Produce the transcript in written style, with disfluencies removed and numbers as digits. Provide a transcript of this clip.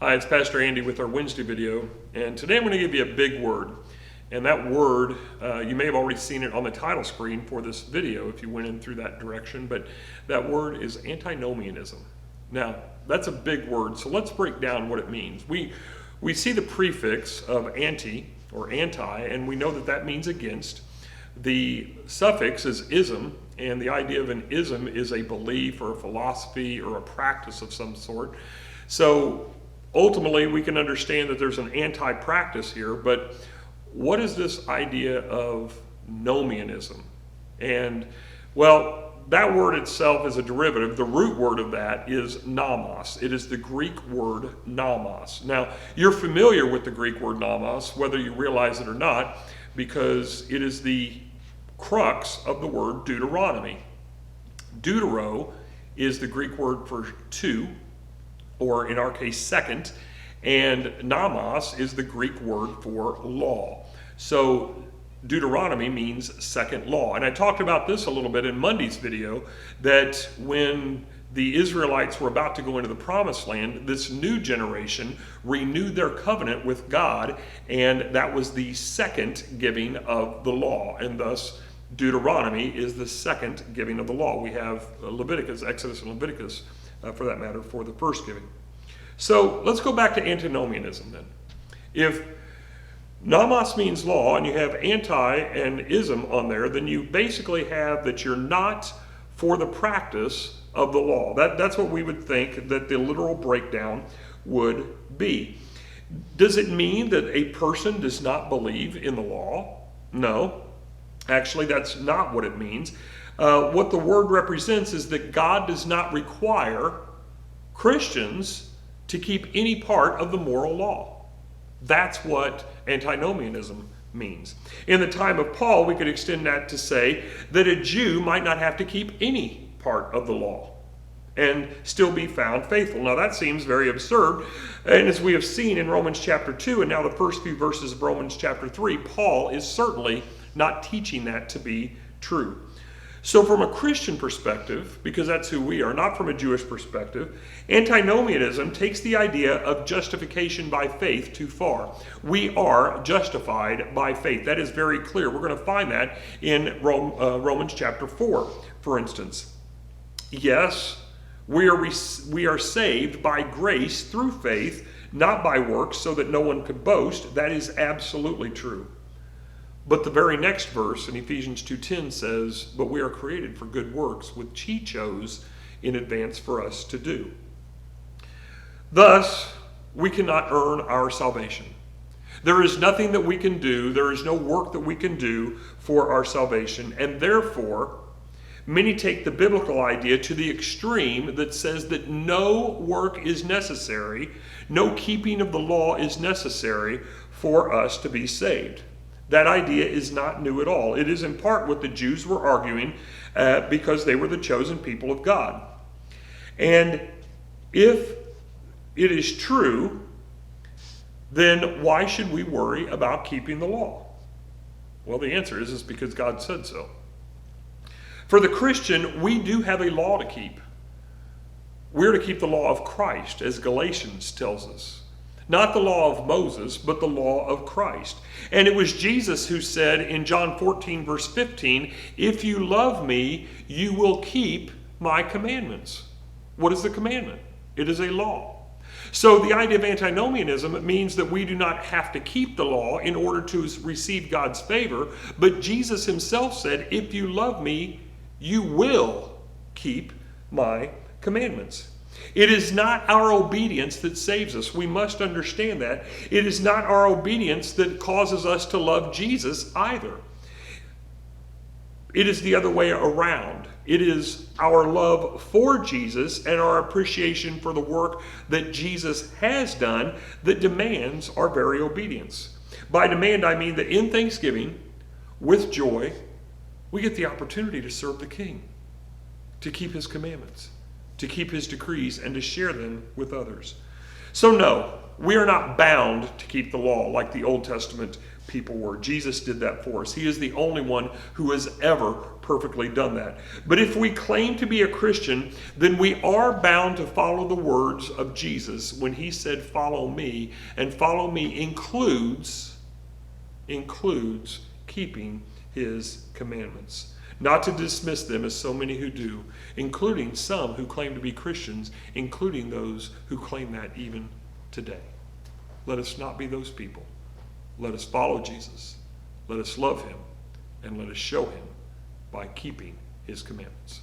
Hi, it's Pastor Andy with our Wednesday video, and today I'm going to give you a big word. And that word, you may have already seen it on the title screen for this video if you went in through that direction, but that word is antinomianism. Now, that's a big word, so let's break down what it means. We see the prefix of anti or anti, and we know that that means against. The suffix is ism, and the idea of an ism is a belief or a philosophy or a practice of some sort. So ultimately, we can understand that there's an anti-practice here, but what is this idea of nomianism? And, well, that word itself is a derivative. The root word of that is nomos. It is the Greek word nomos. Now, you're familiar with the Greek word nomos, whether you realize it or not, because it is the crux of the word Deuteronomy. Deutero is the Greek word for two, or in our case, second, and nomos is the Greek word for law. So Deuteronomy means second law. And I talked about this a little bit in Monday's video, that when the Israelites were about to go into the promised land, this new generation renewed their covenant with God, and that was the second giving of the law. And thus, Deuteronomy is the second giving of the law. We have Leviticus, Exodus and Leviticus, for that matter, for the first giving. So let's go back to antinomianism then. If nomos means law and you have anti and ism on there, then you basically have that you're not for the practice of the law. That's what we would think that the literal breakdown would be. Does it mean that a person does not believe in the law? No. Actually, that's not what it means. What the word represents is that God does not require Christians to keep any part of the moral law. That's what antinomianism means. In the time of Paul, we could extend that to say that a Jew might not have to keep any part of the law and still be found faithful. Now that seems very absurd, and as we have seen in Romans chapter 2 and now the first few verses of Romans chapter 3, Paul is certainly not teaching that to be true. So from a Christian perspective, because that's who we are, not from a Jewish perspective, antinomianism takes the idea of justification by faith too far. We are justified by faith. That is very clear. We're going to find that in Romans chapter 4, for instance. Yes, we are saved by grace through faith, not by works, so that no one could boast. That is absolutely true. But the very next verse in Ephesians 2:10 says, "But we are created for good works, which he chose in advance for us to do." Thus, we cannot earn our salvation. There is nothing that we can do, there is no work that we can do for our salvation, and therefore, many take the biblical idea to the extreme that says that no work is necessary, no keeping of the law is necessary for us to be saved. That idea is not new at all. It is in part what the Jews were arguing because they were the chosen people of God. And if it is true, then why should we worry about keeping the law? Well, the answer is because God said so. For the Christian, we do have a law to keep. We're to keep the law of Christ, as Galatians tells us. Not the law of Moses, but the law of Christ. And it was Jesus who said in John 14, verse 15, "If you love me, you will keep my commandments." What is the commandment? It is a law. So the idea of antinomianism, it means that we do not have to keep the law in order to receive God's favor, but Jesus himself said, "If you love me, you will keep my commandments." It is not our obedience that saves us. We must understand that. It is not our obedience that causes us to love Jesus either. It is the other way around. It is our love for Jesus and our appreciation for the work that Jesus has done that demands our very obedience. By demand, I mean that in thanksgiving, with joy, we get the opportunity to serve the King, to keep his commandments, to keep his decrees, and to share them with others. So no, we are not bound to keep the law like the Old Testament people were. Jesus did that for us. He is the only one who has ever perfectly done that. But if we claim to be a Christian, then we are bound to follow the words of Jesus when he said, "Follow me." And follow me includes keeping his commandments. Not to dismiss them as so many who do, including some who claim to be Christians, including those who claim that even today. Let us not be those people. Let us follow Jesus. Let us love him, and let us show him by keeping his commandments.